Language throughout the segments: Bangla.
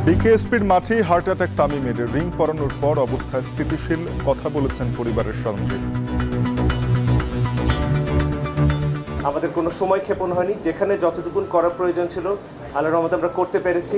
বিকেএসপির মাঠেই হার্ট অ্যাটাক তামিমের। রিং পরানোর পর অবস্থা স্থিতিশীল, কথা বলেছেন পরিবারের সঙ্গে। আমাদের কোনো সময় ক্ষেপণ হয়নি, যেখানে যতটুকু করা প্রয়োজন ছিল আল্লাহর রহমতে আমরা করতে পেরেছি।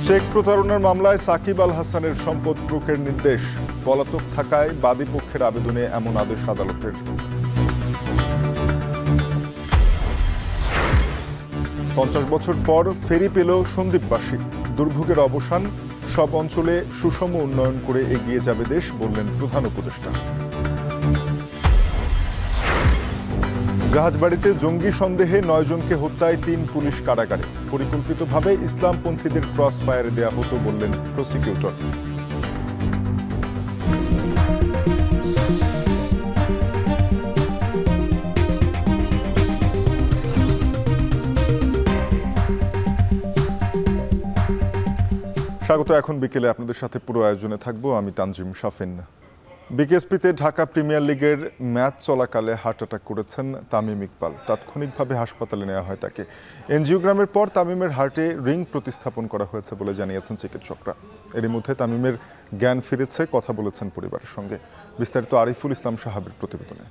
চেক প্রতারণার মামলায় সাকিব আল হাসানের সম্পদ ক্রুকের নির্দেশ। পলাতক থাকায় বাদী পক্ষের আবেদনে এমন আদেশ আদালতের। 50 বছর পর ফেরি পেল সন্দ্বীপবাসী। দুর্ভোগের অবসান, সব অঞ্চলে সুষম উন্নয়ন করে এগিয়ে যাবে দেশ, বললেন প্রধান উপদেষ্টা। জাহাজবাড়িতে জঙ্গি সন্দেহে 9 জনকে হত্যায় 3 পুলিশ কারাগারে। পরিকল্পিতভাবে ইসলামপন্থীদের ক্রস ফায়ারে দেয়া হতো, বললেন প্রসিকিউটর। স্বাগত। এখন বিকেলে আপনাদের সাথে পুরো আয়োজনে থাকবো আমি তানজিম শাফিন। বিকেএসপিতে ঢাকা প্রিমিয়ার লিগের ম্যাচ চলাকালে হার্ট অ্যাটাক করেছেন তামিম ইকবাল। তাৎক্ষণিকভাবে হাসপাতালে নেওয়া হয় তাকে। এনজিওগ্রামের পর তামিমের হার্টে রিং প্রতিস্থাপন করা হয়েছে বলে জানিয়েছেন চিকিৎসকরা। এরই মধ্যে তামিমের জ্ঞান ফিরেছে, কথা বলেছেন পরিবারের সঙ্গে। বিস্তারিত আরিফুল ইসলাম সাহাবের প্রতিবেদনে।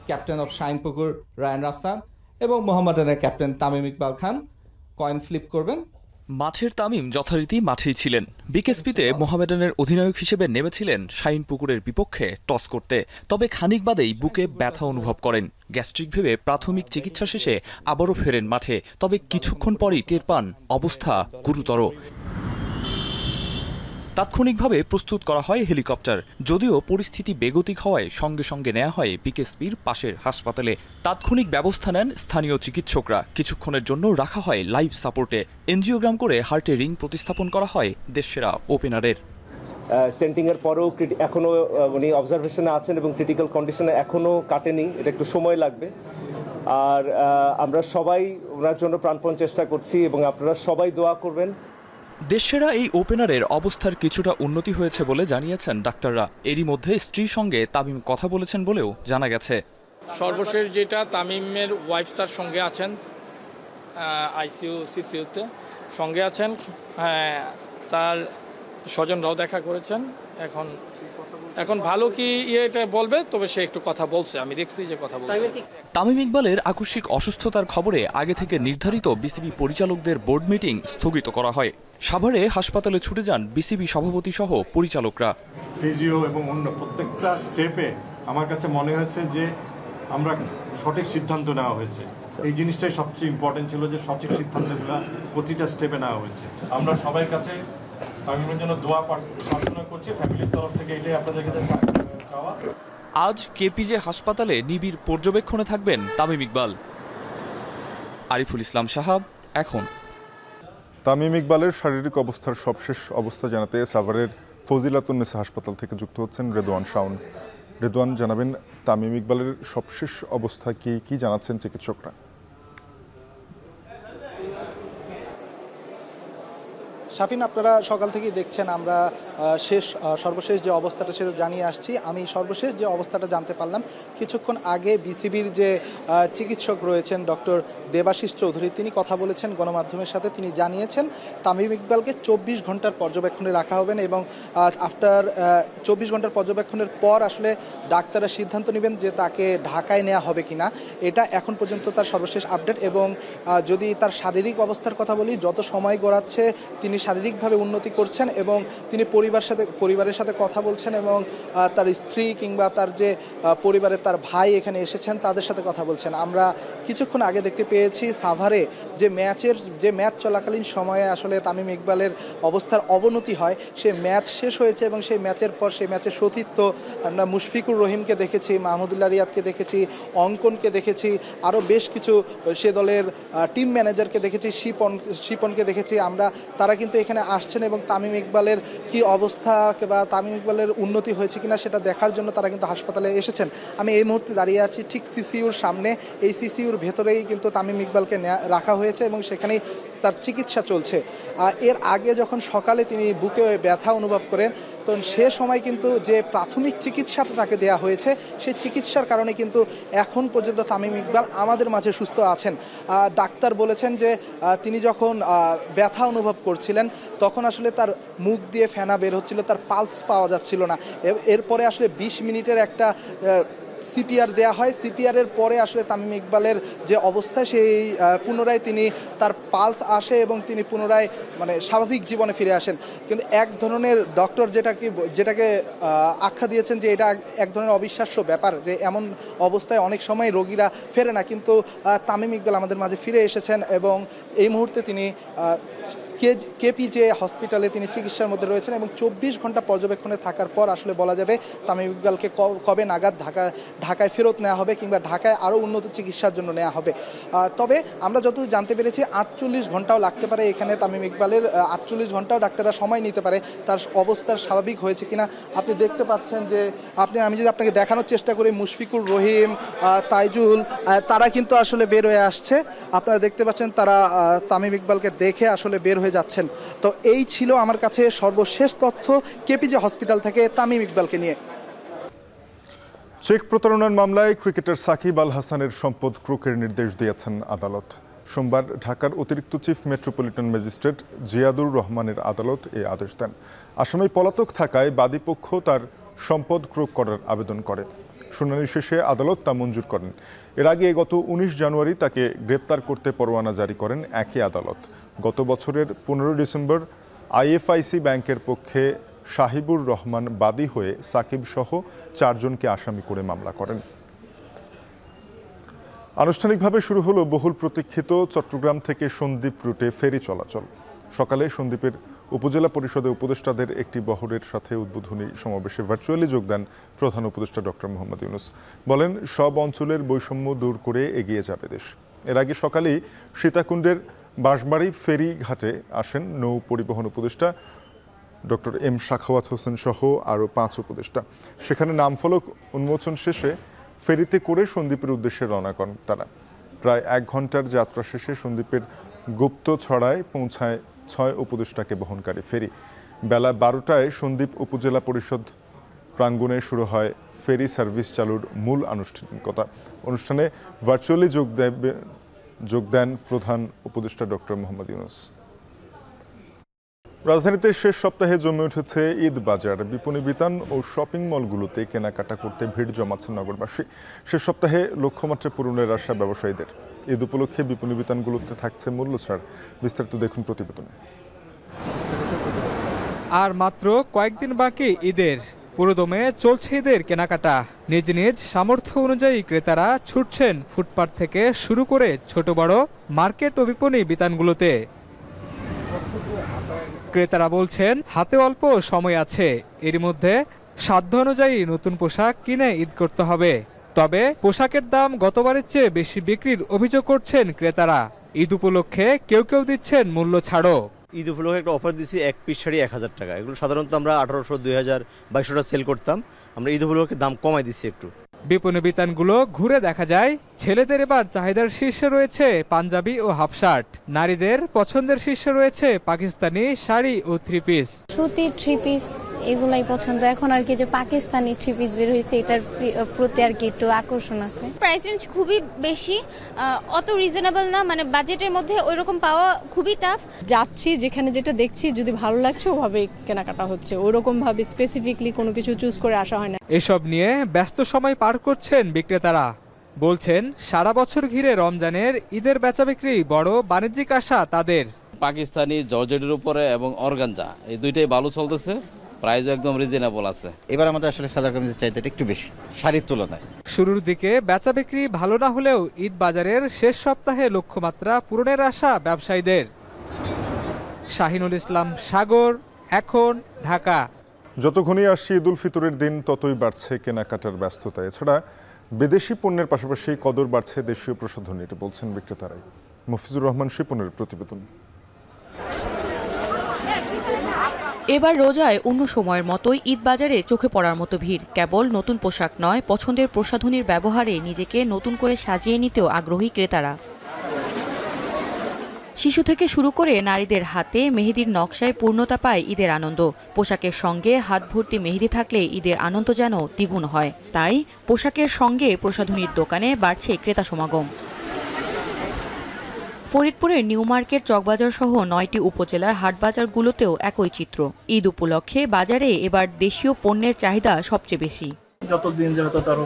Captain of Shahinpukur Ryan Rafsan এবং মোহামেডানের ক্যাপ্টেন তামিম ইকবাল খান কয়েন ফ্লিপ করবেন। মাঠের তামিম যথারীতি মাঠেই ছিলেন। বিকেএসপিতে মোহামেডানের অধিনায়ক হিসেবে নেমেছিলেন শাহিনপুকুরের বিপক্ষে টস করতে। তবে খানিক বাদেই বুকে ব্যথা অনুভব করেন। গ্যাস্ট্রিক ভেবে প্রাথমিক চিকিৎসা শেষে আবারও ফেরেন মাঠে। তবে কিছুক্ষণ পরই টের পান অবস্থা গুরুতর। তাৎক্ষণিকভাবে প্রস্তুত করা হয় হেলিকপ্টার। যদিও পরিস্থিতি বেগতিক হওয়ায় সঙ্গে সঙ্গে নেওয়া হয় বিকেএসপির পাশের হাসপাতালে। তাৎক্ষণিক ব্যবস্থা নেন স্থানীয় চিকিৎসকরা। কিছুক্ষণের জন্য রাখা হয় লাইফ সাপোর্টে। এনজিওগ্রাম করে হার্টে রিং প্রতিস্থাপন করা হয় দেশসেরা ওপেনারের। স্টেন্টিং এর পরেও এখনো উনি অবজারভেশনে আছেন এবং ক্রিটিক্যাল কন্ডিশনে এখনো কাটেনি, এটা একটু সময় লাগবে। আর আমরা সবাই ওনার জন্য প্রাণপণ চেষ্টা করছি এবং আপনারা সবাই দোয়া করবেন। দেশসেরা এই ওপেনারের অবস্থার কিছুটা উন্নতি হয়েছে বলে জানিয়েছেন ডাক্তাররা। এরই মধ্যে স্ত্রীর সঙ্গে তামিম কথা বলেছেন বলেও জানা গেছে। সর্বশেষ যেটা, তামিমের ওয়াইফ তার সঙ্গে আছেন, আইসিইউ সিসিইউতে সঙ্গে আছেন। তার স্বজনরাও দেখা করেছেন। এখন ভালো কি এটা বলবে, তবে সে একটু কথা বলছে, আমি দেখছি যে কথা বলছে। তামিম ইকবালের আকস্মিক অসুস্থতার খবরে আগে থেকে নির্ধারিত বিসিবি পরিচালকদের বোর্ড মিটিং স্থগিত করা হয়। সাভারে হাসপাতালে ছুটে যান বিসিবি সভাপতি সহ পরিচালকরা। ফিজিও এবং অন্য প্রত্যেকটা স্টেপে আমার কাছে মনে হয়েছে যে আমরা সঠিক সিদ্ধান্ত নেওয়া হয়েছে। এই জিনিসটাই সবচেয়ে ইম্পর্টেন্ট ছিল, যে সঠিক সিদ্ধান্তগুলো প্রতিটা স্টেপে নেওয়া হয়েছে। আমরা সবাই কাছে তামিমের জন্য দোয়া প্রার্থনা করছি, ফ্যামিলির তরফ থেকে এটাই আপনাদের কাছে চাওয়া। আজ কেপিজে হাসপাতালে নিবিড় পর্যবেক্ষণে থাকবেন তামিম ইকবাল। আরিফুল ইসলাম সাহাব, এখন। তামিম ইকবালের শারীরিক অবস্থার সবশেষ অবস্থা জানাতে সাভারের ফজিলাতুন্নেসা হাসপাতাল থেকে যুক্ত হচ্ছেন রেদওয়ান শাওন। রেদওয়ান, জানাবেন তামিম ইকবালের সবশেষ অবস্থা কি জানাচ্ছেন চিকিৎসকরা? শাফিন, আপনারা সকাল থেকেই দেখছেন আমরা সর্বশেষ যে অবস্থাটা সেটা জানিয়ে আসছি। আমি সর্বশেষ যে অবস্থাটা জানতে পারলাম কিছুক্ষণ আগে, বিসিবির যে চিকিৎসক রয়েছেন ডক্টর দেবাশিস চৌধুরী, তিনি কথা বলেছেন গণমাধ্যমের সাথে। তিনি জানিয়েছেন তামিম ইকবালকে 24 ঘন্টার পর্যবেক্ষণে রাখা হবে এবং আফটার 24 ঘন্টার পর্যবেক্ষণের পর আসলে ডাক্তাররা সিদ্ধান্ত নেবেন যে তাকে ঢাকায় নেওয়া হবে কিনা। এটা এখন পর্যন্ত তার সর্বশেষ আপডেট। এবং যদি তার শারীরিক অবস্থার কথা বলি, যত সময় গড়াচ্ছে তিনি শারীরিকভাবে উন্নতি করছেন এবং তিনি পরিবারের সাথে কথা বলছেন এবং তার স্ত্রী কিংবা তার যে পরিবারের তার ভাই এখানে এসেছেন তাদের সাথে কথা বলছেন। আমরা কিছুক্ষণ আগে দেখতে পেয়েছি সাভারে যে ম্যাচ চলাকালীন সময়ে আসলে তামিম ইকবালের অবস্থার অবনতি হয়, সে ম্যাচ শেষ হয়েছে এবং সেই ম্যাচের পর সেই ম্যাচের সতীর্থ আমরা মুশফিকুর রহিমকে দেখেছি, মাহমুদুল্লাহ রিয়াদকে দেখেছি, অঙ্কনকে দেখেছি, আরও বেশ কিছু সে দলের টিম ম্যানেজারকে দেখেছি, শিপনকে দেখেছি আমরা। তারা কিন্তু এখানে আসছেন এবং তামিম ইকবালের কি অবস্থা বা তামিম ইকবালের উন্নতি হয়েছে কিনা সেটা দেখার জন্য তারা কিন্তু হাসপাতালে এসেছেন। আমি এই মুহূর্তে দাঁড়িয়ে আছি ঠিক সিসিইউর সামনে। এই সিসিইউর ভেতরেই কিন্তু তামিম ইকবালকে রাখা হয়েছে এবং সেখানেই তার চিকিৎসা চলছে। এর আগে যখন সকালে তিনি বুকে ব্যথা অনুভব করেন, তো সে সময় কিন্তু যে প্রাথমিক চিকিৎসাটা তাকে দেওয়া হয়েছে, সেই চিকিৎসার কারণে কিন্তু এখন পর্যন্ত তামিম ইকবাল আমাদের মাঝে সুস্থ আছেন। ডাক্তার বলেছেন যে তিনি যখন ব্যথা অনুভব করছিলেন তখন আসলে তার মুখ দিয়ে ফেনা বের হচ্ছিল, তার পালস পাওয়া যাচ্ছিল না। এরপরে আসলে 20 মিনিটের একটা সিপিআর দেয়া হয়। সিপিআরের পরে আসলে তামিম ইকবালের যে অবস্থা, সেই পুনরায় তিনি তার পালস আসে এবং তিনি পুনরায় মানে স্বাভাবিক জীবনে ফিরে আসেন। কিন্তু এক ধরনের ডক্টর যেটাকে আখ্যা দিয়েছেন যে এটা এক ধরনের অবিশ্বাস্য ব্যাপার, যে এমন অবস্থায় অনেক সময় রোগীরা ফেরে না, কিন্তু তামিম ইকবাল আমাদের মাঝে ফিরে এসেছেন এবং এই মুহূর্তে তিনি কেপিজে হসপিটালে তিনি চিকিৎসার মধ্যে রয়েছেন এবং 24 ঘন্টা পর্যবেক্ষণে থাকার পর আসলে বলা যাবে তামিম ইকবালকে কবে নাগাদ ঢাকায় ফেরত নেওয়া হবে কিংবা ঢাকায় আরও উন্নত চিকিৎসার জন্য নেওয়া হবে। তবে আমরা যতদূর জানতে পেরেছি 48 ঘন্টাও লাগতে পারে এখানে তামিম ইকবালের, 48 ঘন্টাও ডাক্তাররা সময় নিতে পারে তার অবস্থার স্বাভাবিক হয়েছে কিনা। আপনি দেখতে পাচ্ছেন যে আমি যদি আপনাকে দেখানোর চেষ্টা করি, মুশফিকুর রহিম, তাইজুল, তারা কিন্তু আসলে বের হয়ে আসছে। আপনারা দেখতে পাচ্ছেন তারা তামিম ইকবালকে দেখে আসলে বের হয়ে যাচ্ছেন। তো এই ছিল আমার কাছে সর্বশেষ তথ্য কেপিজে হসপিটাল থেকে তামিম ইকবালকে নিয়ে। চেক প্রতারণার মামলায় ক্রিকেটার সাকিব আল হাসানের সম্পদ ক্রোকের নির্দেশ দিয়েছেন আদালত। সোমবার ঢাকার অতিরিক্ত চিফ মেট্রোপলিটন ম্যাজিস্ট্রেট জিয়াদুর রহমানের আদালত এই আদেশ দেন। আসামি পলাতক থাকায় বাদীপক্ষ তার সম্পদ ক্রোক করার আবেদন করে। শুনানি শেষে আদালত তা মঞ্জুর করেন। এর আগে গত 19 জানুয়ারি তাকে গ্রেপ্তার করতে পরোয়ানা জারি করেন একই আদালত। গত বছরের 15 ডিসেম্বর আইএফআইসি ব্যাংকের পক্ষে শাহিবুর রহমান বাদী হয়ে সাকিব সহ 4 জনকে আসামি করে মামলা করেন। আনুষ্ঠানিকভাবে শুরু হলো বহুল প্রতীক্ষিত চট্টগ্রাম থেকে সন্দ্বীপ রুটে ফেরি চলাচল। সকালে সন্দ্বীপের উপজেলা পরিষদে উপদেষ্টাদের একটি বহরের সাথে উদ্বোধনী সমাবেশে ভার্চুয়ালি যোগ দেন প্রধান উপদেষ্টা ডক্টর মোহাম্মদ ইউনূস। বলেন, সব অঞ্চলের বৈষম্য দূর করে এগিয়ে যাবে দেশ। এর আগে সকালেই সীতাকুণ্ডের বাঁশবাড়ি ফেরি ঘাটে আসেন নৌ পরিবহন উপদেষ্টা ডক্টর এম সাখাওয়াত হোসেন সহ আরও 5 উপদেষ্টা। সেখানে নামফলক উন্মোচন শেষে ফেরিতে করে সন্দ্বীপের উদ্দেশ্যে রওনা করেন তারা। প্রায় 1 ঘন্টার যাত্রা শেষে সন্দ্বীপের গুপ্তছড়ায় পৌঁছায় 6 উপদেষ্টাকে বহনকারী ফেরি। বেলা 12টায় সন্দ্বীপ উপজেলা পরিষদ প্রাঙ্গণে শুরু হয় ফেরি সার্ভিস চালুর মূল আনুষ্ঠানিকতা। অনুষ্ঠানে ভার্চুয়ালি যোগ দেন প্রধান উপদেষ্টা ডক্টর মোহাম্মদ ইউনূস। রাজধানীতে শেষ সপ্তাহে জমে উঠেছে ঈদ বাজার। বিপণী বিতান ও শপিং মলগুলোতে কেনাকাটা করতে ভিড় জমাচ্ছেন নগরবাসী। শেষ সপ্তাহে লক্ষ্যমাত্রা পূরণের আশা ব্যবসায়ীদের। ঈদ উপলক্ষে বিপণী বিতানগুলোতে থাকছে মূল্য ছাড়। বিস্তারিত দেখুন প্রতিবেদনে। আর মাত্র কয়েকদিন বাকি ঈদের, পুরোদমে চলছে ঈদের কেনাকাটা। নিজ নিজ সামর্থ্য অনুযায়ী ক্রেতারা ছুটছেন ফুটপাত থেকে শুরু করে ছোট বড় মার্কেট ও বিপণী বিতানগুলোতে। ক্রেতারা বলছেন, হাতে অল্প সময় আছে, এর মধ্যে সাধ্য অনুযায়ী নতুন পোশাক কিনে ঈদ করতে হবে। তবে পোশাকের দাম গতবারের চেয়ে বেশি বিক্রির অভিযোগ করছেন ক্রেতারা। ঈদ উপলক্ষে কেউ কেউ দিচ্ছেন মূল্য ছাড়ও। ঈদ উপলক্ষে একটা অফার দিচ্ছি, 1 পিস শাড়ি 1000 টাকা। এগুলো সাধারণত আমরা 1800, 2000, 2200 সেল করতাম। আমরা ঈদ উপলক্ষে দাম কমাই দিচ্ছি একটু। বিপণী বিতানগুলো ঘুরে দেখা যায়, ছেলেদের এবার চাহিদার শীর্ষে রয়েছে পাঞ্জাবি ও হাফ শার্ট, নারীদের পছন্দের শীর্ষে রয়েছে পাকিস্তানি শাড়ি ও 3 পিস। সুতির 3 পিস এগুলাই পছন্দ। এখন আর কি যে পাকিস্তানি 3 পিস বের হয়েছে, এটার প্রতি আর কি একটু আকর্ষণ আছে। প্রাইস রেঞ্জ খুবই বেশি, অত রিজনেবল না, মানে বাজেটের মধ্যে ওইরকম পাওয়া খুবই টাফ। যাচ্ছি যেখানে যেটা দেখছি যদি ভালো লাগছে ওভাবে কেনাকাটা হচ্ছে, ওইরকম ভাবে স্পেসিফিকলি কোনো কিছু চুজ করে আসা হয় না। এসব নিয়ে ব্যস্ত সময় পার করছেন বিক্রেতারা। বলছেন, সারা বছর ঘিরে রমজানের ঈদের বেচাবিক্রি বড় বাণিজ্যিক আশা তাদের। পাকিস্তানি জর্জেটের উপরে এবং অর্গানজা, এই দুইটাই ভালো চলতেছে, প্রাইসও একদম রিজনেবল আছে। এবার আমাদের আসলে সালোয়ার কামিজের চাহিদাটা একটু বেশি শাড়ির তুলনায়। শুরুর দিকে বেচাবিক্রি ভালো না হলেও ঈদ বাজারের শেষ সপ্তাহে লক্ষ্যমাত্রা পূরণের আশা ব্যবসায়ীদের। শাহিনুল ইসলাম, সাগর, এখন, ঢাকা। যতক্ষণই আসছে ঈদ উল ফিতরের দিন, ততই বাড়ছে কেনাকাটার ব্যস্ততা। এছাড়া বিদেশি পণ্যের পাশাপাশি কদর বাড়ছে দেশীয় প্রসাধনীর, বলছেন বিক্রেতারাই। মফিজুর রহমান শিপনের প্রতিবেদন। এবার রোজায় অন্য সময়ের মতোই ঈদ বাজারে চোখে পড়ার মতো ভিড়। কেবল নতুন পোশাক নয়, পছন্দের প্রসাধনীর ব্যবহারে নিজেকে নতুন করে সাজিয়ে নিতেও আগ্রহী ক্রেতারা। শিশু থেকে শুরু করে নারীদের হাতে মেহেদির নকশায় পূর্ণতা পায় ঈদের আনন্দ। পোশাকের সঙ্গে হাত ভর্তি মেহেদি থাকলে ঈদের আনন্দ যেন দ্বিগুণ হয়। তাই পোশাকের সঙ্গে প্রসাধনীর দোকানে বাড়ছে ক্রেতা সমাগম। ফরিদপুরের নিউ মার্কেট, চকবাজার সহ 9টি উপজেলার হাটবাজারগুলোতেও একই চিত্র। ঈদ উপলক্ষে বাজারে এবার দেশীয় পণ্যের চাহিদা সবচেয়ে বেশি। যত দিন যাবে তত আরো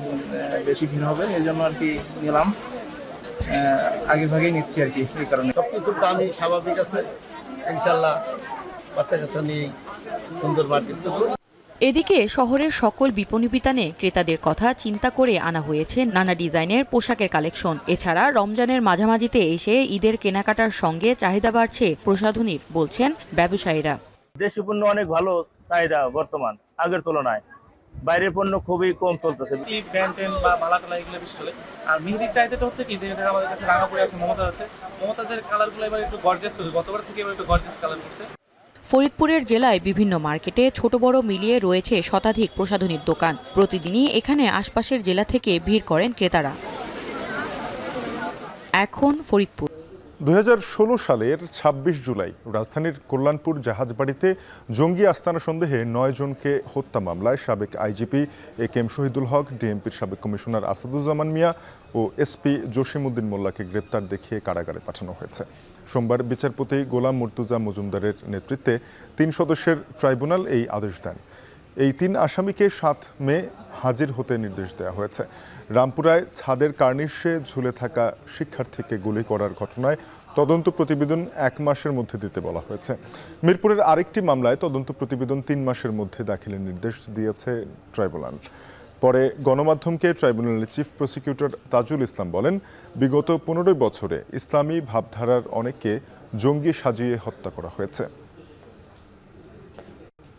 বেশি ভিড় হবে, এই জন্য আর কি নিলাম, আগে ভাগে নিচ্ছি আর কি। এই কারণে সবকিছুর দামই স্বাভাবিক আছে, ইনশাল্লাহ বাচ্চা কাচ্চা নিয়ে সুন্দর মার্কেট। এদিকে শহরের সকল বিপণী বিতানে ক্রেতাদের কথা চিন্তা করে আনা হয়েছে নানা ডিজাইনের পোশাকের কালেকশন। এছাড়া রমজানের মাঝামাঝিতে এসে ঈদের কেনাকাটার সঙ্গে চাহিদা বাড়ছে প্রসাধনীর, বলছেন ব্যবসায়ীরা। দেশি পণ্য অনেক ভালো চাহিদা বর্তমান আগের তুলনায়, বাইরের পণ্য খুবই কম চলতেছে। ব্যান্ড বা মালা টালা এগুলো বেশি চলে। আর মেহেদির চাহিদাটা হচ্ছে কি, যেটা আমাদের কাছে রাঙাপুরে আছে, মমতাজ আছে, মমতাজের কালারগুলো এবার একটু গর্জিয়াস করছে, গতবার থেকে এবার একটু গর্জিয়াস কালার করছে। ফরিদপুরের জেলায় বিভিন্ন মার্কেটে ছোট বড় মিলিয়ে রয়েছে শতাধিক প্রসাধনীর দোকান। প্রতিদিনই এখানে আশপাশের জেলা থেকে ভিড় করেন ক্রেতারা। এখন ফরিদপুর। 2016 সালের 26 জুলাই রাজধানীর কল্যাণপুর জাহাজবাড়িতে জঙ্গি আস্তানা সন্দেহে 9 জনকে হত্যা মামলায় সাবেক আইজিপি AK শহীদুল হক, ডিএমপির সাবেক কমিশনার আসাদুজ্জামান মিয়া ও এসপি জসিমউদ্দিন মোল্লাকে গ্রেপ্তার দেখিয়ে কারাগারে পাঠানো হয়েছে। সোমবার বিচারপতি গোলাম মুর্তুজা মজুমদারের নেতৃত্বে 3 সদস্যের ট্রাইব্যুনাল এই আদেশ দেন। এই 3 আসামিকে 7 মে হাজির হতে নির্দেশ দেওয়া হয়েছে। রামপুরায় ছাদের কার্নিশে ঝুলে থাকা শিক্ষার্থীকে গুলি করার ঘটনায় তদন্ত প্রতিবেদন 1 মাসের মধ্যে দিতে বলা হয়েছে। মিরপুরের আরেকটি মামলায় তদন্ত প্রতিবেদন 3 মাসের মধ্যে দাখিলের নির্দেশ দিয়েছে ট্রাইব্যুনাল। পরে গণমাধ্যমকে ট্রাইব্যুনালের চিফ প্রসিকিউটর তাজুল ইসলাম বলেন, বিগত 15 বছরে ইসলামী ভাবধারার অনেককে জঙ্গি সাজিয়ে হত্যা করা হয়েছে।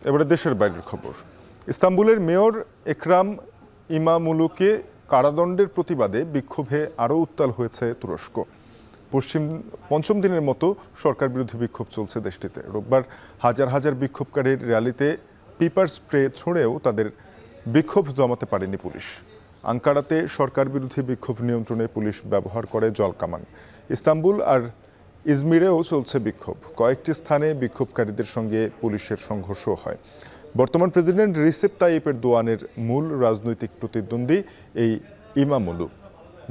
এবারে দেশের বাইরের খবর। ইস্তাম্বুলের মেয়র একরাম ইমামুলুকে কারাদণ্ডের প্রতিবাদে বিক্ষোভে আরও উত্তাল হয়েছে তুরস্ক। পঞ্চম দিনের মতো সরকার বিরোধী বিক্ষোভ চলছে দেশটিতে। রোববার হাজার হাজার বিক্ষোভকারীর র্যালিতে পিপার স্প্রে ছুঁড়েও তাদের বিক্ষোভ জমাতে পারেনি পুলিশ। আঙ্কারাতে সরকার বিরোধী বিক্ষোভ নিয়ন্ত্রণে পুলিশ ব্যবহার করে জলকামান। ইস্তাম্বুল আর ইজমিরেও চলছে বিক্ষোভ। কয়েকটি স্থানে বিক্ষোভকারীদের সঙ্গে পুলিশের সংঘর্ষও হয়। বর্তমান প্রেসিডেন্ট রিসেপ তাইয়িপ এরদোয়ানের মূল রাজনৈতিক প্রতিদ্বন্দ্বী এই ইমামুলু।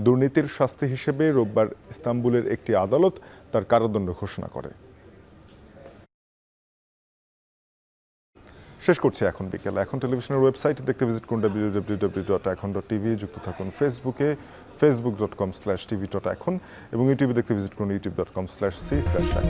দুর্নীতির শাস্তি হিসেবে রোববার ইস্তাম্বুলের একটি আদালত তার কারাদণ্ড ঘোষণা করে। শেষ করছি এখন বিকেল। এখন টেলিভিশনের ওয়েবসাইট দেখতে ভিজিট করুন www.ekhon.tv। যুক্ত থাকুন ফেসবুকে facebook.com/tv.ekhon এবং ইউটিউবে দেখতে ভিজিট করুন youtube.com/c/ekhon।